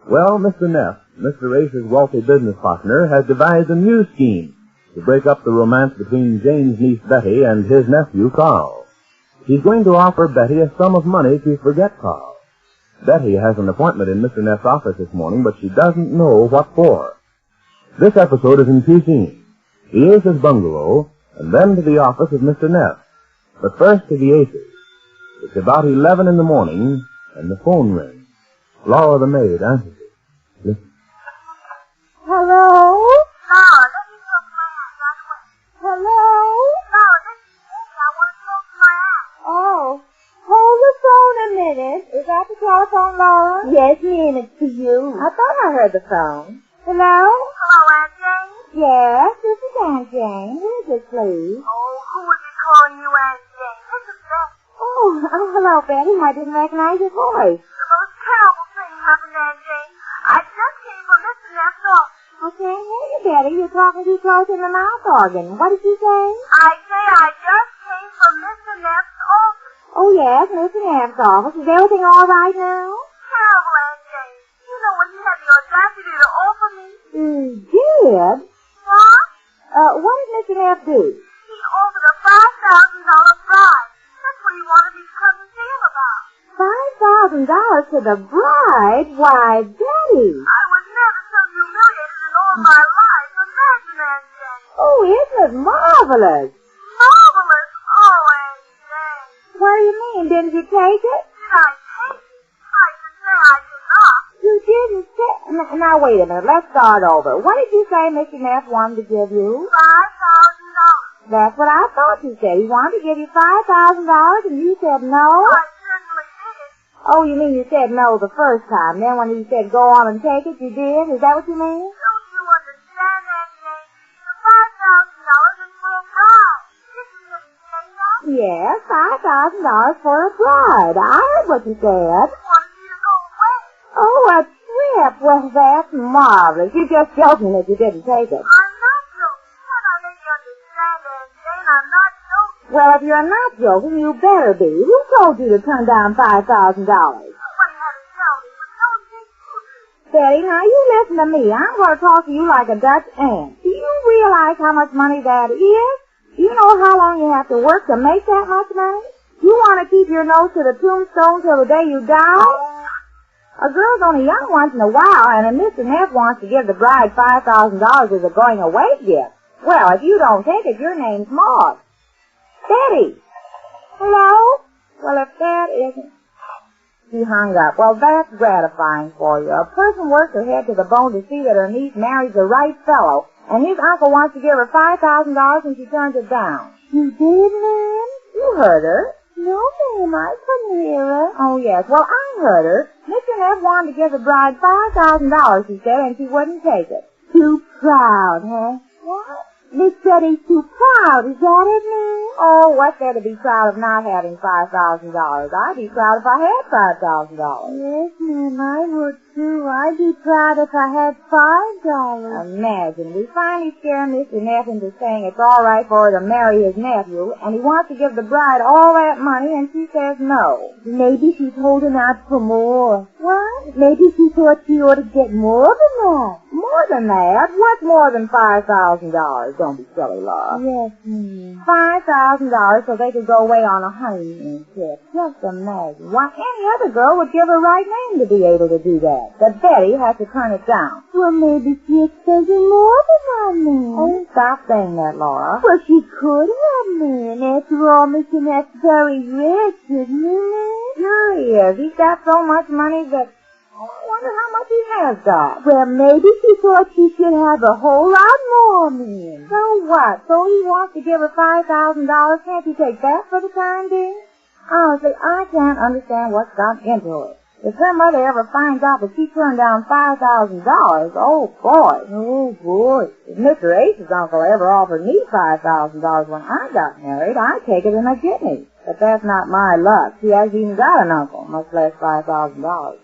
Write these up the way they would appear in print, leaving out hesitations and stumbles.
Well, Mr. Neff, Mr. Ace's wealthy business partner, has devised a new scheme to break up the romance between Jane's niece Betty and his nephew Carl. He's going to offer Betty a sum of money to forget Carl. Betty has an appointment in Mr. Neff's office this morning, but she doesn't know what for. This episode is in two scenes. The Ace's bungalow, and then to the office of Mr. Neff. But first to the Ace's. It's about 11 in the morning, and the phone rings. Laura the maid answers it. Listen. Hello? Laura, let me talk to my aunt right away. Hello? Laura, this is Amy. I want to talk to my aunt. Oh, hold the phone a minute. Is that the telephone, Laura? Yes, ma'am, it's for you. I thought I heard the phone. Hello? Hello, Aunt Jane? Yes, this is Aunt Jane. Who is it, please? Oh, who would be calling you Aunt Jane? This is Beth. Oh, hello, Betty. I didn't recognize your voice. The most terrible thing happened, Aunt Jane. I just came from Mr. Neff's office. I can't hear you, Betty. You're talking too close in the mouth organ. What did you say? I say I just came from Mr. Neff's office. Oh, yes, Mr. Neff's office. Is everything all right now? Terrible, Aunt Jane. You know what he had the audacity to offer me? He did? What? What did Mr. Neff do? He offered a $5,000 bribe. That's what he wanted me to come and see him about. $5,000 to the bride? Why, Betty! I was never so humiliated in all my life. Imagine, Aunt Jane. Oh, isn't it marvelous? Marvelous. Oh, Aunt Jane. What do you mean? Didn't you take it? Did I take it? I should say I did not. You didn't say... Now, wait a minute. Let's start over. What did you say Mr. Neff wanted to give you? $5,000. That's what I thought you said. He wanted to give you $5,000 and you said no? I certainly did. Oh, you mean you said no the first time. Then when he said go on and take it, you did? Is that what you mean? Don't you understand, Aunt Jane? The $5,000 is for a bride. Didn't you say that? Yes, $5,000 for a bride. I heard what you said. He wanted you to go away. Oh, a trip. Well, that's marvelous. You're just joking that you didn't take it. I'm not joking. Can't I make you understand, Aunt Jane? I'm not joking. Well, if you're not joking, you better be. Who told you to turn down $5,000? What he had to tell me was no secret. Betty, now you listen to me. I'm going to talk to you like a Dutch aunt. Do you realize how much money that is? Do you know how long you have to work to make that much money? You want to keep your nose to the tombstone till the day you die? A girl's only young once in a while, and if Mr. Neff wants to give the bride $5,000 as a going-away gift, well, if you don't take it, your name's Maud. Betty! Hello? Well, if that isn't... She hung up. Well, that's gratifying for you. A person works her head to the bone to see that her niece marries the right fellow, and his uncle wants to give her $5,000 and she turns it down. You did, ma'am? You heard her. No, ma'am, I couldn't hear her. Oh, yes. Well, I heard her. Mr. Neff wanted to give the bride $5,000, she said, and she wouldn't take it. Too proud, huh? What? Miss Betty's too proud. Is that it, ma'am? Oh, what's there to be proud of not having $5,000? I'd be proud if I had $5,000. Yes, ma'am, I would, too. I'd be proud if I had $5. Imagine, we finally scare Mr. Neff into saying it's all right for her to marry his nephew, and he wants to give the bride all that money, and she says no. Maybe she's holding out for more. What? Maybe she thought she ought to get more than that. More than that? What's more than $5,000? Don't be silly, Laura. Yes, ma'am. $5,000 so they could go away on a honeymoon trip. Just imagine. Why, any other girl would give her right name to be able to do that. But Betty has to turn it down. Well, maybe she expected more than that, ma'am. Oh, stop saying that, Laura. Well, she could have, ma'am. After all, Mr. Neff's very rich, isn't he, ma'am? Sure he is. He's got so much money that... I wonder how much he has got. Well, maybe she thought she should have a whole lot more, ma'am. So what? So he wants to give her $5,000? Can't you take that for the time being? Honestly, I can't understand what's got into it. If her mother ever finds out that she turned down $5,000, oh, boy. Oh, boy. If Mr. Ace's uncle ever offered me $5,000 when I got married, I'd take it in a jitney. But that's not my luck. She hasn't even got an uncle, much less $5,000.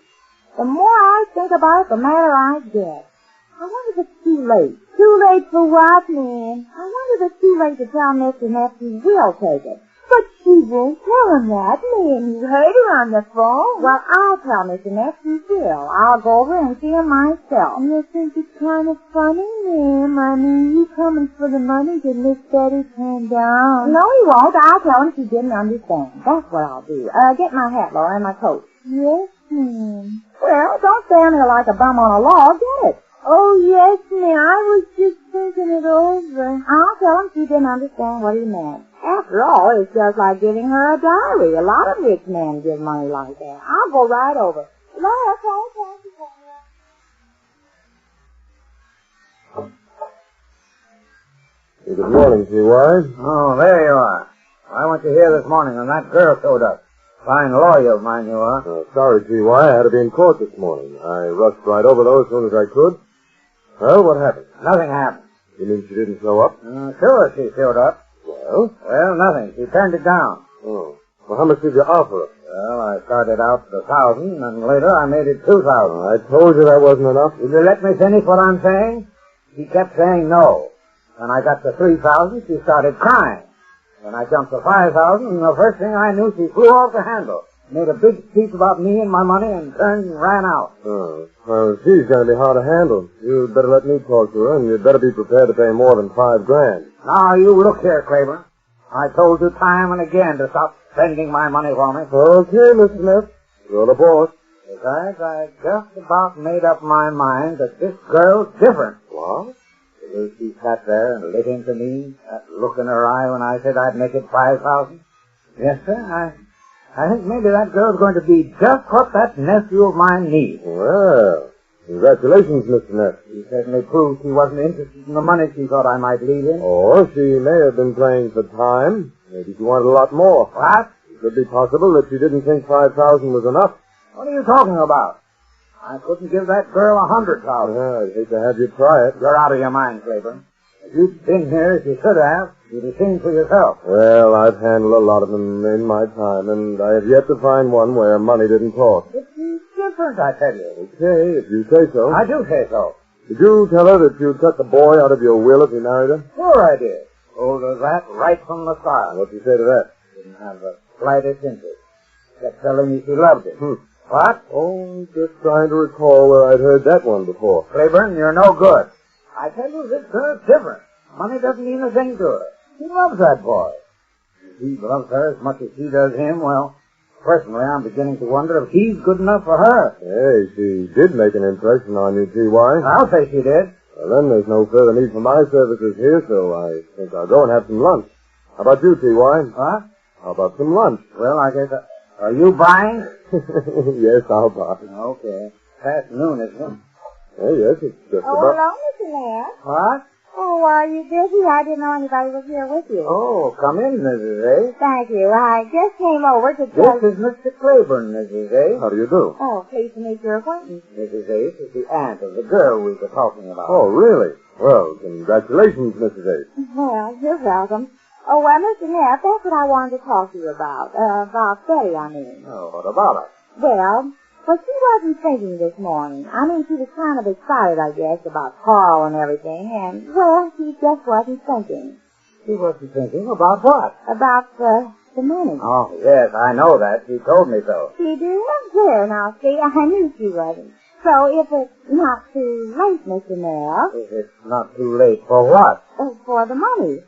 The more I think about it, the madder I get. I wonder if it's too late. Too late for what, man? I wonder if it's too late to tell Mr. Neff he will take it. But she won't tell him that, and you heard her on the phone. Well, I'll tell Mr. Neff you will. I'll go over and see him myself. You think it's kind of funny, ma'am? I mean, you coming for the money that Miss Betty turned down. No, he won't. I'll tell him she didn't understand. That's what I'll do. Get my hat, Laura, and my coat. Yes, ma'am. Well, don't stand there like a bum on a log. Get it. Oh, yes, ma'am. I was just thinking it over. I'll tell him she didn't understand what he meant. After all, it's just like giving her a diary. A lot of rich men give money like that. I'll go right over. Laura, thank you. Good morning, T.Y. Oh, there you are. I went to here this morning and that girl showed up. Fine lawyer of mine you are. Sorry, T.Y. I had to be in court this morning. I rushed right over though as soon as I could. Well, what happened? Nothing happened. You mean she didn't show up? Sure she showed up. Well, nothing. She turned it down. Oh. Well, how much did you offer her? Well, I started out with 1,000, and later I made it 2,000. I told you that wasn't enough. Will you let me finish what I'm saying? She kept saying no. When I got to 3,000, she started crying. When I jumped to 5,000, and the first thing I knew, she flew off the handle, made a big speech about me and my money, and turned and ran out. Oh. Well, she's going to be hard to handle. You'd better let me talk to her, and you'd better be prepared to pay more than $5,000. Now, you look here, Claiborne. I told you time and again to stop spending my money for me. Okay, Mr. Neff. You're the boss. Besides, I just about made up my mind that this girl's different. What? Because she sat there and lit into me, that look in her eye when I said I'd make it 5,000. Yes, sir, I think maybe that girl's going to be just what that nephew of mine needs. Well, congratulations, Mr. Neff. She certainly proved she wasn't interested in the money she thought I might leave in. Or she may have been playing for time. Maybe she wanted a lot more. What? It could be possible that she didn't think 5,000 was enough. What are you talking about? I couldn't give that girl 100,000. I'd hate to have you try it. You're out of your mind, Claiborne. If you'd been here as you should have, you'd have seen for yourself. Well, I've handled a lot of them in my time, and I have yet to find one where money didn't talk. It's different, I tell you. Okay, if you say so. I do say so. Did you tell her that you'd cut the boy out of your will if you married her? Sure I did. Told her that right from the start. What'd you say to that? Didn't have the slightest interest. Kept telling me she loved it. What? Oh, just trying to recall where I'd heard that one before. Claiborne, you're no good. I tell you, this girl's different. Money doesn't mean a thing to her. She loves that boy. If he loves her as much as she does him, well, personally, I'm beginning to wonder if he's good enough for her. Hey, she did make an impression on you, T.Y. I'll say she did. Well, then there's no further need for my services here, so I think I'll go and have some lunch. How about you, T.Y.? What? How about some lunch? Well, I guess... Are you buying? Yes, I'll buy. Okay. Past noon, isn't it? Yes, it's just about... hello, Mr. Neff. What? Oh, are you busy? I didn't know anybody was here with you. Oh, come in, Mrs. A. Thank you. I just came over to tell... This is Mr. Claiborne, Mrs. A. How do you do? Oh, pleased to meet your acquaintance. Mrs. Ace is the aunt of the girl we were talking about. Oh, really? Well, congratulations, Mrs. Ace. Well, you're welcome. Oh, well, Mr. Neff, that's what I wanted to talk to you about. About Betty, I mean. Oh, what about her? Well, she wasn't thinking this morning. I mean, she was kind of excited, I guess, about Carl and everything, and, well, she just wasn't thinking. She wasn't thinking about what? About the money. Oh, yes, I know that. She told me so. She did? There, now, see, I knew she wasn't. So if it's not too late, Mr. Neff... If it's not too late for what? For the money.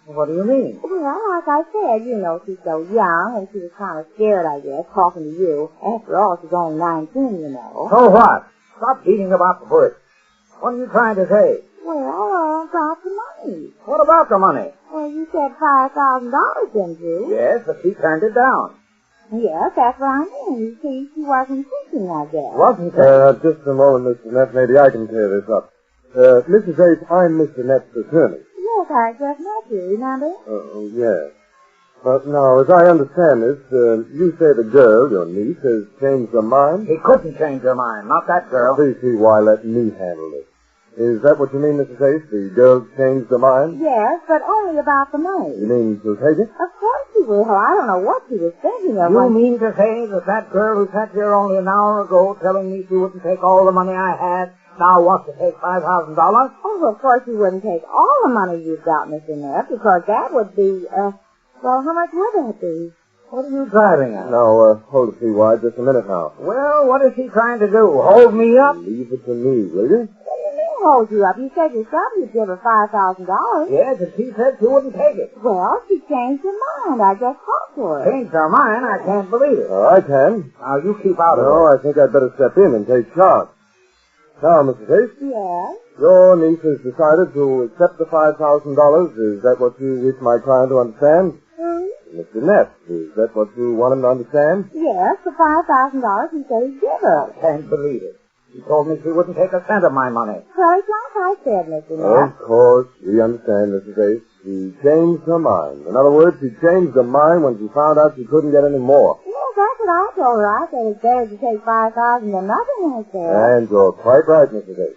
What do you mean? Well, like I said, you know, she's so young, and she was kind of scared, I guess, talking to you. After all, she's only 19, you know. So what? Stop beating about the bush. What are you trying to say? Well, about the money. What about the money? Well, you said $5,000, didn't you? Yes, but she turned it down. Yes, that's what I mean. You see, she wasn't thinking, I guess. Wasn't she? Just a moment, Mr. Neff. Maybe I can clear this up. Mrs. Ace, I'm Mr. Neff's attorney. Yes, I just met you, remember? Oh, yes. But now, as I understand this, you say the girl, your niece, has changed her mind? He couldn't change her mind, not that girl. Please see why let me handle it. Is that what you mean, Mrs. Ace? The girl changed her mind? Yes, but only about the money. You mean she'll take it? Of course she will. I don't know what she was thinking of. You mean to say that girl who sat here only an hour ago telling me she wouldn't take all the money I had now wants to take $5,000? Oh, of course you wouldn't take all the money you've got, Mr. Neff, because that would be, Well, how much would that be? What are you driving at? Now, hold it, T.Y., just a minute now. Well, what is he trying to do? Hold me up? Leave it to me, will you? What do you mean hold you up? You said yourself you'd give her $5,000. Yes, and she said she wouldn't take it. Well, she changed her mind. I just talked to her. Changed her mind? I can't believe it. I can. Now, you keep out of it. No, I think I'd better step in and take charge. Now, Mrs. Ace, Yes? your niece has decided to accept the $5,000. Is that what you wish my client to understand? Mr. Neff, is that what you want him to understand? Yes, the $5,000 he said he'd give her. I can't believe it. She told me she wouldn't take a cent of my money. Well, it's like I said, Mr. Neff. Of course, we understand, Mrs. Ace. She changed her mind. In other words, she changed her mind when she found out she couldn't get any more. Yes, that's what I told her. I said it's better to take $5,000 than nothing, I said. And you're quite right, Mrs. Ace.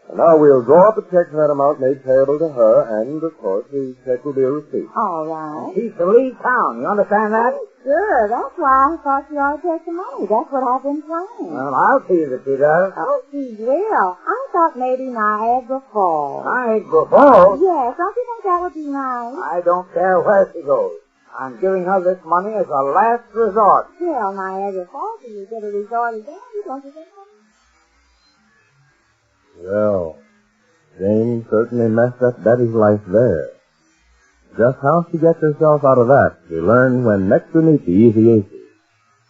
And now we'll draw up a check for that amount made payable to her, and, of course, the check will be a receipt. All right. She's to leave town. You understand that? Sure, that's why I thought you ought to take the money. That's what I've been planning. Well, I'll see that she does. Oh, she will. I thought maybe Niagara Falls. Niagara Falls? Yes, don't you think that would be nice? I don't care where she goes. I'm giving her this money as a last resort. Well, Niagara Falls, if you get a resort again, don't you think so? Well, Jane certainly messed up Betty's life there. Just how she gets herself out of that, we learn when next we meet the Easy Aces.